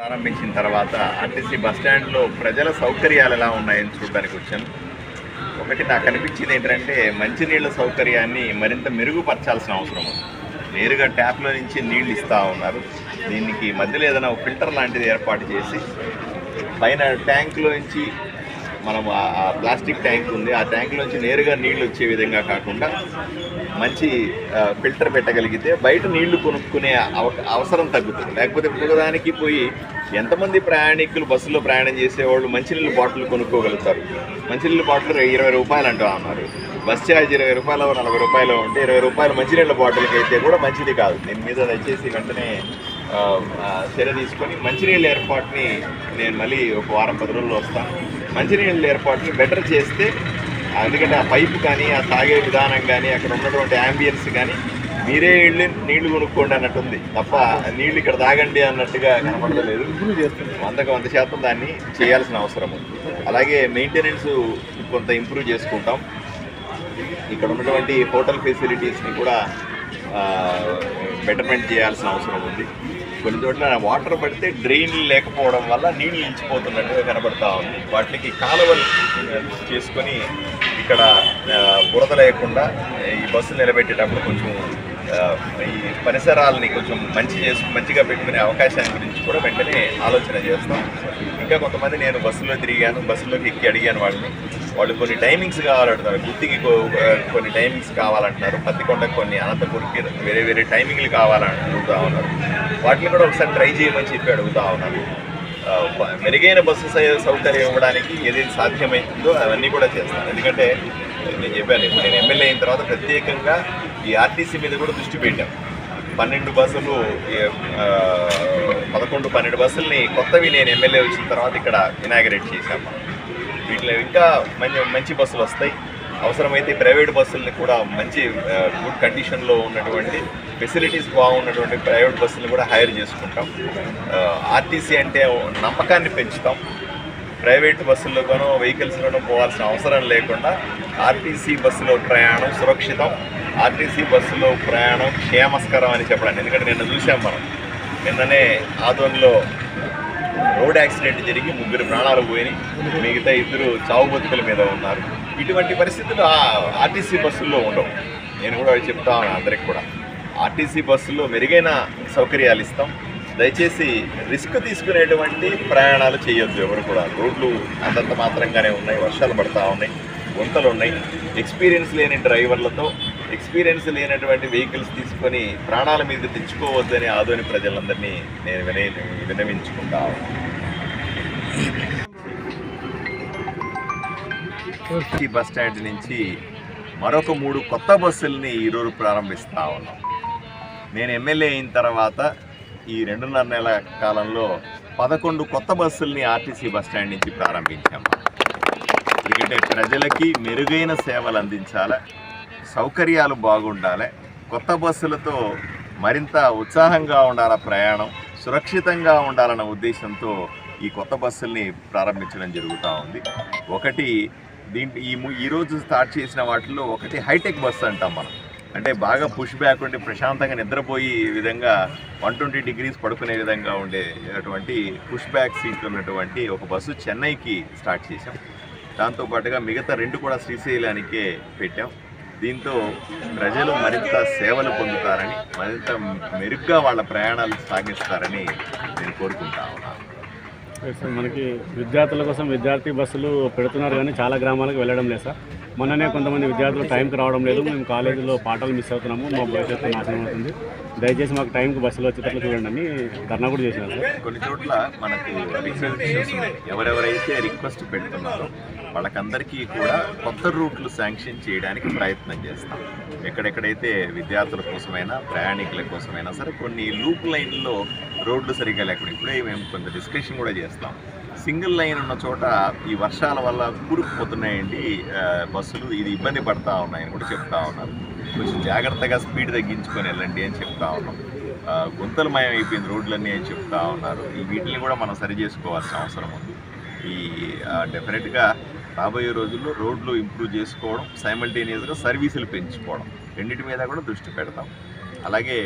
ప్రారంభించిన తర్వాత ఆర్టీసీ బస్టాండ్లో ప్రజల సౌకర్యాలు ఎలా ఉన్నాయని చూడడానికి వచ్చాను. ఒకటి నాకు అనిపించింది ఏంటంటే మంచినీళ్ళ సౌకర్యాన్ని మరింత మెరుగుపరచాల్సిన అవసరం ఉంది. నేరుగా ట్యాప్లో నుంచి నీళ్ళు ఇస్తూ ఉన్నారు. దీనికి మధ్యలో ఏదైనా ఫిల్టర్ లాంటిది ఏర్పాటు చేసి పైన ట్యాంకులో నుంచి మనం ఆ ప్లాస్టిక్ ట్యాంక్ ఉంది, ఆ ట్యాంకులోంచి నేరుగా నీళ్ళు వచ్చే విధంగా కాకుండా మంచి ఫిల్టర్ పెట్టగలిగితే బయట నీళ్లు కొనుక్కునే అవసరం తగ్గుతుంది. లేకపోతే ఒకదానికి పోయి ఎంతమంది ప్రయాణికులు బస్సులో ప్రయాణం చేసేవాళ్ళు మంచినీళ్ళ బాటిల్ కొనుక్కోగలుగుతారు. మంచినీళ్ళ బాటిల్ 20 రూపాయలు అంటూ అన్నారు. బస్ ఛార్జ్ 20 రూపాయలు 40 రూపాయలు ఉంటే 20 రూపాయలు మంచినీళ్ళ బాటిల్కి అయితే కూడా మంచిది కాదు. దీని మీద దయచేసి వెంటనే చర్య తీసుకొని మంచినీళ్ళ ఏర్పాటుని నేను మళ్ళీ ఒక వారం 10 రోజుల్లో వస్తాను. మంచినీళ్ళ ఏర్పాటుని బెటర్ చేస్తే, ఎందుకంటే ఆ పైపు కానీ ఆ తాగే విధానం కానీ అక్కడ ఉన్నటువంటి యాంబియన్స్ కానీ మీరే నీళ్లు కొనుక్కోండి అన్నట్టుంది తప్ప నీళ్ళు ఇక్కడ తాగండి అన్నట్టుగా కనపడలేదు. 100% దాన్ని చేయాల్సిన అవసరం ఉంది. అలాగే మెయింటెనెన్స్ కొంత ఇంప్రూవ్ చేసుకుంటాం. ఇక్కడ ఉన్నటువంటి హోటల్ ఫెసిలిటీస్ని కూడా బెటర్మెంట్ చేయాల్సిన అవసరం ఉంది. కొన్ని చోట్ల వాటర్ పడితే డ్రైన్లు లేకపోవడం వల్ల నీళ్ళు నిలిచిపోతున్నట్టుగా కనబడతా ఉంది. వాటికి కాలువలు చేసుకొని ఇక్కడ బురద లేకుండా ఈ బస్సులు నిలబెట్టేటప్పుడు కొంచెం ఈ పరిసరాలని కొంచెం మంచిగా పెట్టుకునే అవకాశాన్ని గురించి కూడా వెంటనే ఆలోచన చేస్తాం. ఇంకా కొంతమంది నేను బస్సులో తిరిగాను, బస్సులోకి ఎక్కి అడిగాను వాళ్ళు కొన్ని టైమింగ్స్ కావాలంటున్నారు. గుత్తికి కొన్ని టైమింగ్స్ కావాలంటున్నారు, పత్తికొండకు కొన్ని, అనంతపూర్కి వేరే టైమింగ్లు కావాలని అడుగుతూ ఉన్నారు. వాటిని కూడా ఒకసారి ట్రై చేయమని చెప్పి అడుగుతూ ఉన్నారు. మెరుగైన బస్సు సౌకర్యం ఇవ్వడానికి ఏదైతే సాధ్యమవుతుందో అవన్నీ కూడా చేస్తాను. ఎందుకంటే నేను చెప్పాను, ఇప్పుడు నేను ఎమ్మెల్యే అయిన తర్వాత ప్రత్యేకంగా ఈ ఆర్టీసీ మీద కూడా దృష్టి పెట్టాం. 11 బస్సుల్ని కొత్తవి నేను ఎమ్మెల్యే వచ్చిన తర్వాత ఇక్కడ ఇనాగరేట్ చేశాము. వీటిలో ఇంకా మంచి బస్సులు వస్తాయి. అవసరమైతే ప్రైవేట్ బస్సుల్ని కూడా మంచి గుడ్ కండిషన్లో ఉన్నటువంటి ఫెసిలిటీస్ బాగున్నటువంటి ప్రైవేట్ బస్సులను కూడా హైర్ చేసుకుంటాం. ఆర్టీసీ అంటే నమ్మకాన్ని పెంచుతాం. ప్రైవేట్ బస్సుల్లోనో వెహికల్స్లోనూ పోవాల్సిన అవసరం లేకుండా ఆర్టీసీ బస్సులో ప్రయాణం సురక్షితం, ఆర్టీసీ బస్సులో ప్రయాణం క్షేమస్కరం అని చెప్పడానికి. ఎందుకంటే నిన్ననే ఆదోన్లో రోడ్ యాక్సిడెంట్ జరిగి 3 ప్రాణాలు పోయినాయి, మిగతా 2 చావు బతుకుల మీద ఉన్నారు. ఇటువంటి పరిస్థితులు ఆర్టీసీ బస్సుల్లో ఉండవు. నేను కూడా చెప్తా ఉన్నాను అందరికి కూడా, ఆర్టీసీ బస్సుల్లో మెరుగైన సౌకర్యాలు ఇస్తాం. దయచేసి రిస్క్ తీసుకునేటువంటి ప్రయాణాలు చేయొద్దు ఎవరు కూడా. రోడ్లు అంతంత మాత్రంగానే ఉన్నాయి, వర్షాలు పడతా ఉన్నాయి, గుంతలు ఉన్నాయి. ఎక్స్పీరియన్స్ లేని డ్రైవర్లతో ఎక్స్పీరియన్స్ లేనటువంటి వెహికల్స్ తీసుకొని ప్రాణాల మీద తెచ్చుకోవద్దని ఆదోని ప్రజలందరినీ నేను విన్నవించుకుంటా. బస్ స్టాండ్ నుంచి మరొక 3 కొత్త బస్సుల్ని ఈరోజు ప్రారంభిస్తా ఉన్నాం. నేను ఎమ్మెల్యే అయిన తర్వాత ఈ 2.5 నెలల కాలంలో 11 కొత్త బస్సుల్ని ఆర్టీసీ బస్ స్టాండ్ నుంచి ప్రారంభించాము. ఎందుకంటే ప్రజలకి మెరుగైన సేవలు అందించాలి, సౌకర్యాలు బాగుండాలి, కొత్త బస్సులతో మరింత ఉత్సాహంగా ఉండాలి, ప్రయాణం సురక్షితంగా ఉండాలన్న ఉద్దేశంతో ఈ కొత్త బస్సుల్ని ప్రారంభించడం జరుగుతూ ఉంది. ఒకటి ఈరోజు స్టార్ట్ చేసిన వాటిల్లో ఒకటి హైటెక్ బస్సు అంటాం మనం. అంటే బాగా పుష్ బ్యాక్ ఉండి ప్రశాంతంగా నిద్రపోయి విధంగా 120 డిగ్రీస్ పడుకునే విధంగా ఉండేటువంటి పుష్ బ్యాక్ సీట్లు ఉన్నటువంటి ఒక బస్సు చెన్నైకి స్టార్ట్ చేశాం. దాంతోపాటుగా మిగతా 2 కూడా శ్రీశైలానికే పెట్టాం. దీంతో ప్రజలు మరింత సేవలు పొందుతారని, మరింత మెరుగ్గా వాళ్ళ ప్రయాణాలు సాగిస్తారని నేను కోరుకుంటా ఉన్నాను. మనకి విద్యార్థుల కోసం విద్యార్థి బస్సులు పెడుతున్నారు కానీ చాలా గ్రామాలకు వెళ్ళడం లేదు సార్. మొన్ననే కొంతమంది విద్యార్థులు టైంకి రావడం లేదు, మేము కాలేజీలో పాఠాలు మిస్ అవుతున్నాము, మా భవిష్యత్తు నాశనం అవుతుంది, దయచేసి మాకు టైంకి బస్సులు వచ్చేటట్లు చూడండి అని ధర్నా కూడా చేసినారు సార్. కొన్ని చోట్ల మనకు రిక్వెస్ట్ ఉన్నాయి. ఎవరెవరైతే రిక్వెస్ట్ పెడుతున్నారో వాళ్ళకందరికీ కూడా కొత్త రూట్లు శాంక్షన్ చేయడానికి ప్రయత్నం చేస్తాం. ఎక్కడెక్కడైతే విద్యార్థుల కోసమైనా ప్రయాణికుల కోసమైనా సరే కొన్ని లూప్ లైన్లో రోడ్లు సరిగ్గా లేకుండా ఇప్పుడే మేము కొంత డిస్కషన్ కూడా చేస్తాం. సింగిల్ లైన్ ఉన్న చోట ఈ వర్షాల వల్ల కూరుకుపోతున్నాయండి బస్సులు, ఇది ఇబ్బంది పడతా ఉన్నాయని కూడా చెప్తా ఉన్నారు. కొంచెం జాగ్రత్తగా స్పీడ్ తగ్గించుకొని వెళ్ళండి అని చెప్తా ఉన్నాం. గుంతలమయం అయిపోయింది రోడ్లన్నీ అని చెప్తా ఉన్నారు. వీటిని కూడా మనం సరి చేసుకోవాల్సిన అవసరం ఉంది. డెఫినెట్గా రాబోయే రోజుల్లో రోడ్లు ఇంప్రూవ్ చేసుకోవడం, సైమల్టేనియస్గా సర్వీసులు పెంచుకోవడం, రెండింటి మీద కూడా దృష్టి పెడతాం. అలాగే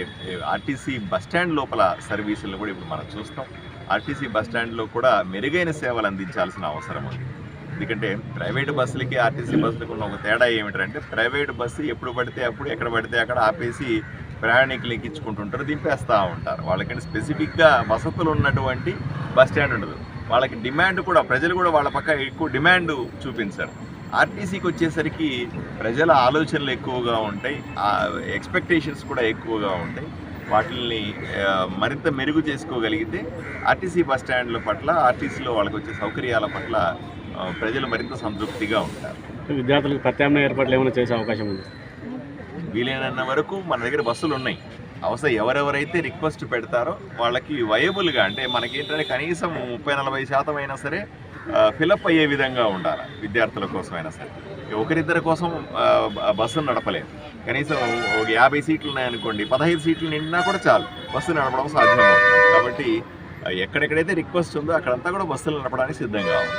ఆర్టీసీ బస్టాండ్ లోపల సర్వీసులను కూడా ఇప్పుడు మనం చూస్తాం. ఆర్టీసీ బస్టాండ్లో కూడా మెరుగైన సేవలు అందించాల్సిన అవసరం ఉంది. ఎందుకంటే ప్రైవేటు బస్సులకి ఆర్టీసీ బస్సులకు ఉన్న ఒక తేడా ఏమిటంటే ప్రైవేటు బస్సు ఎప్పుడు పడితే అప్పుడు ఎక్కడ పడితే అక్కడ ఆపేసి ప్రయాణికులు ఎక్కించుకుంటుంటారు, దింపేస్తూ ఉంటారు. వాళ్ళకంటే స్పెసిఫిక్గా వసతులు ఉన్నటువంటి బస్ స్టాండ్ ఉండదు. వాళ్ళకి డిమాండ్ కూడా, ప్రజలు కూడా వాళ్ళ పక్క ఎక్కువ డిమాండ్ చూపించారు. ఆర్టీసీకి వచ్చేసరికి ప్రజల ఆలోచనలు ఎక్కువగా ఉంటాయి, ఎక్స్పెక్టేషన్స్ కూడా ఎక్కువగా ఉంటాయి. వాటిని మరింత మెరుగు చేసుకోగలిగితే ఆర్టీసీ బస్ స్టాండ్ల పట్ల, ఆర్టీసీలో వాళ్ళకి వచ్చే సౌకర్యాల పట్ల ప్రజలు మరింత సంతృప్తిగా ఉంటారు. విద్యార్థులకు ప్రత్యామ్నాయ ఏర్పాట్లు ఏమైనా చేసే అవకాశం ఉంది? వీలైనంత వరకు మన దగ్గర బస్సులు ఉన్నాయి. అవసరం ఎవరెవరైతే రిక్వెస్ట్ పెడతారో వాళ్ళకి వయబుల్గా, అంటే మనకేంటంటే కనీసం 30-40% అయినా సరే ఫిలప్ అయ్యే విధంగా ఉండాలి. విద్యార్థుల కోసం అయినా సరే, ఒకరిద్దరి కోసం బస్సును నడపలేదు. కనీసం ఒక 50 సీట్లు ఉన్నాయనుకోండి, 15 సీట్లు నిండినా కూడా చాలు, బస్సు నడపడం సాధ్యమవుతుంది. కాబట్టి ఎక్కడెక్కడైతే రిక్వెస్ట్ ఉందో అక్కడంతా కూడా బస్సులు నడపడానికి సిద్ధంగా ఉంది.